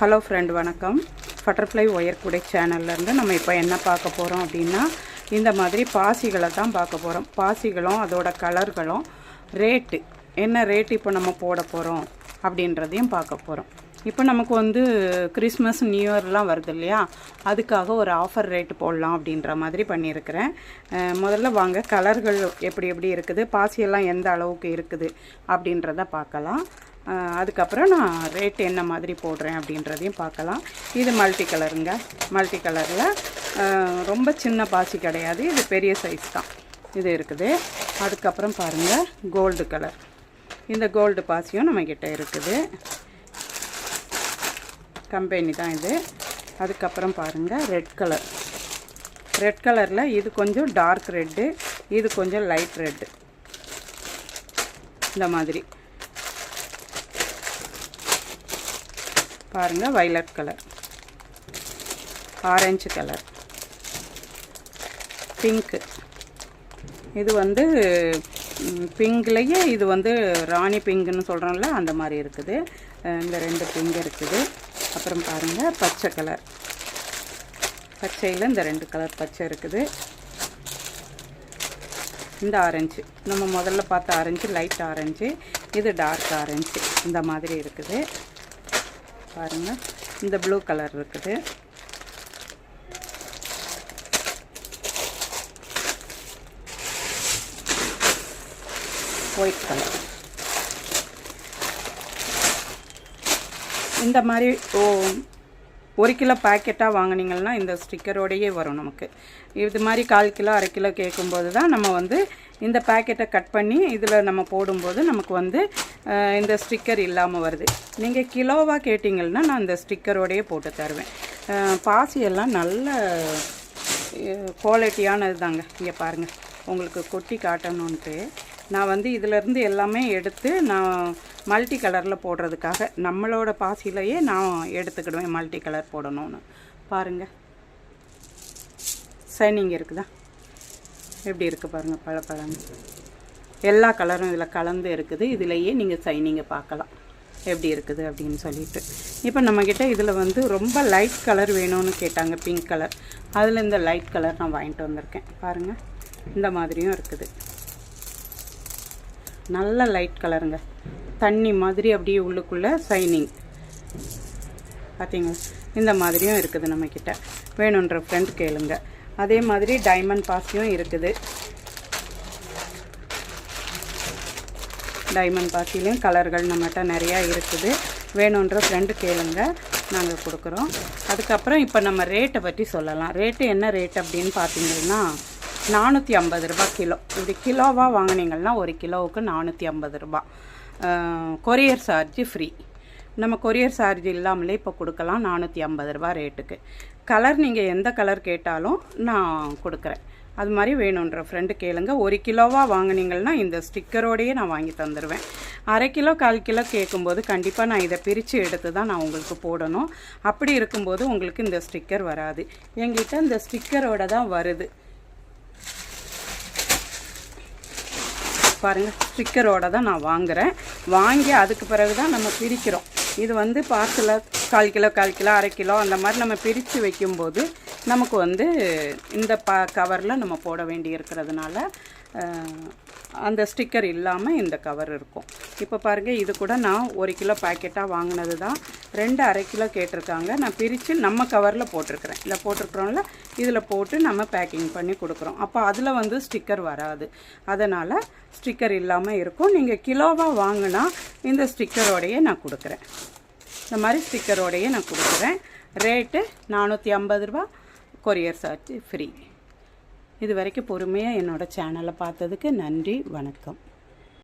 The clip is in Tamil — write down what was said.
ஹலோ ஃப்ரெண்ட், வணக்கம். பட்டர்ஃப்ளை ஒயர் கூடை சேனல்லேருந்து நம்ம இப்போ என்ன பார்க்க போகிறோம் அப்படின்னா, இந்த மாதிரி பாசிகளை தான் பார்க்க போகிறோம். பாசிகளும் அதோட கலர்களும் ரேட்டு என்ன ரேட்டு இப்போ நம்ம போட போகிறோம் அப்படின்றதையும் பார்க்க போகிறோம். இப்போ நமக்கு வந்து கிறிஸ்மஸ் நியூ இயர்லாம் வருது இல்லையா, அதுக்காக ஒரு ஆஃபர் ரேட்டு போடலாம் அப்படின்ற மாதிரி பண்ணியிருக்கிறேன். முதல்ல வாங்க கலர்கள் எப்படி எப்படி இருக்குது, பாசியெல்லாம் எந்த அளவுக்கு இருக்குது அப்படின்றத பார்க்கலாம். அதுக்கப்புறம் நான் ரேட் என்ன மாதிரி போடுறேன் அப்படின்றதையும் பார்க்கலாம். இது மல்டி கலருங்க. மல்டி கலரில் ரொம்ப சின்ன பாசி கிடையாது, இது பெரிய சைஸ் தான் இது இருக்குது. அதுக்கப்புறம் பாருங்கள் கோல்டு கலர், இந்த கோல்டு பாசியும் நம்மக்கிட்ட இருக்குது, கம்பெனி தான் இது. அதுக்கப்புறம் பாருங்கள் ரெட் கலர். ரெட் கலரில் இது கொஞ்சம் டார்க் ரெட்டு, இது கொஞ்சம் லைட் ரெட்டு, இந்த மாதிரி பாருங்கள். Violet colour, orange colour, pink. இது வந்து பிங்க்லேயே இது வந்து ராணி பிங்க்குன்னு சொல்கிறோம்ல, அந்த மாதிரி இருக்குது. இந்த ரெண்டு பிங்க் இருக்குது. அப்புறம் பாருங்கள் பச்சை கலர், பச்சையில் இந்த ரெண்டு கலர் பச்சை இருக்குது. இந்த ஆரஞ்சு, நம்ம முதல்ல பார்த்த ஆரஞ்சு லைட் ஆரஞ்சு, இது டார்க் ஆரஞ்சு, இந்த மாதிரி இருக்குது பாருங்கள். இந்த ப்ளூ கலர் இருக்குது. White colour. இந்த மாதிரி 1 கிலோ பேக்கெட்டாக வாங்கினீங்கன்னா இந்த ஸ்டிக்கரோடையே வரும் நமக்கு. இது மாதிரி 1/4 கிலோ 1/2 கிலோ கேட்கும்போது தான் நம்ம வந்து இந்த பேக்கெட்டை கட் பண்ணி இதில் நம்ம போடும்போது நமக்கு வந்து இந்த ஸ்டிக்கர் இல்லாமல் வருது. நீங்கள் கிலோவாக கேட்டிங்கன்னா நான் இந்த ஸ்டிக்கரோடையே போட்டு தருவேன். பாசியெல்லாம் நல்ல குவாலிட்டியானது தாங்க. இங்கே பாருங்கள், உங்களுக்கு கொட்டி காட்டணுன்ட்டு நான் வந்து இதிலேருந்து எல்லாமே எடுத்து நான் மல்டி கலரில் போடுறதுக்காக நம்மளோட பாசிலையே நான் எடுத்துக்கிடுவேன் மல்டி கலர் போடணும்னு. பாருங்கள் சைனிங் இருக்குதா, எப்படி இருக்குது பாருங்கள், பழப்பழம் எல்லா கலரும் இதில் கலந்து இருக்குது. இதிலையே நீங்கள் சைனிங்கை பார்க்கலாம் எப்படி இருக்குது அப்படின்னு சொல்லிட்டு. இப்போ நம்மக்கிட்ட இதில் வந்து ரொம்ப லைட் கலர் வேணும்னு கேட்டாங்க, பிங்க் கலர். அதில் இந்த லைட் கலர் நான் வாங்கிட்டு வந்திருக்கேன். பாருங்கள் இந்த மாதிரியும் இருக்குது, நல்ல லைட் கலருங்க, தண்ணி மாதிரி அப்படியே உள்ளுக்குள்ளே சைனிங் பார்த்தீங்களா. இந்த மாதிரியும் இருக்குது நம்மக்கிட்ட. வேணுன்ற ஃப்ரெண்ட் கேளுங்க. அதே மாதிரி டைமண்ட் பாசியும் இருக்குது. டைமண்ட் பாசிலையும் கலர்கள் நம்மகிட்ட நிறையா இருக்குது. வேணுன்ற ஃப்ரெண்டு கேளுங்க, நாங்கள் கொடுக்குறோம். அதுக்கப்புறம் இப்போ நம்ம ரேட்டை பற்றி சொல்லலாம். ரேட்டு என்ன ரேட் அப்படின்னு பார்த்தீங்கன்னா 450 ரூபா கிலோ. இப்படி கிலோவாக வாங்கினீங்கன்னா 1 கிலோவுக்கு 450 ரூபா. Courier charge free. நம்ம கொரியர் சார்ஜ் இல்லாமலே இப்போ கொடுக்கலாம் 450 ரூபா ரேட்டுக்கு. கலர் நீங்கள் எந்த கலர் கேட்டாலும் நான் கொடுக்குறேன். அது மாதிரி வேணுன்ற ஃப்ரெண்டு கேளுங்க. 1 கிலோவாக வாங்கினீங்கன்னா இந்த ஸ்டிக்கரோடையே நான் வாங்கி தந்துடுவேன். 1/2 கிலோ 1/4 கிலோ கேட்கும்போது கண்டிப்பாக நான் இதை பிரித்து எடுத்து தான் நான் உங்களுக்கு போடணும். அப்படி இருக்கும்போது உங்களுக்கு இந்த ஸ்டிக்கர் வராது. என்கிட்ட இந்த ஸ்டிக்கரோட தான் வருது பாருங்கள். ஸ்டிக்கரோடு தான் நான் வாங்குகிறேன். வாங்கி அதுக்கு பிறகு தான் நம்ம பிரிக்கிறோம். இது வந்து பார்சலில் 1/4 கிலோ 1/4 கிலோ 1/2 கிலோ அந்த மாதிரி நம்ம பிரித்து வைக்கும்போது நமக்கு வந்து இந்த கவரில் நம்ம போட வேண்டி இருக்கிறதுனால அந்த ஸ்டிக்கர் இல்லாமல் இந்த கவர் இருக்கும். இப்போ பாருங்கள், இது கூட நான் 1 கிலோ பேக்கெட்டாக வாங்கினது தான். 2 1/2 கிலோ கேட்டிருக்காங்க. நான் பிரித்து நம்ம கவரில் போட்டிருக்கிறேன். இதில் போட்டிருக்கிறோம்ல, இதில் போட்டு நம்ம பேக்கிங் பண்ணி கொடுக்குறோம். அப்போ அதில் வந்து ஸ்டிக்கர் வராது, அதனால் ஸ்டிக்கர் இல்லாமல் இருக்கும். நீங்கள் கிலோவாக வாங்கினா இந்த ஸ்டிக்கரோடையே நான் கொடுக்குறேன். இந்த மாதிரி ஸ்டிக்கரோடையே நான் கொடுக்குறேன். ரேட்டு 450 ரூபா, கொரியர் சார்ஜ் ஃப்ரீ. இது வரைக்கும் பொறுமையாக என்னோடய சேனலை பார்த்ததுக்கு நன்றி, வணக்கம்.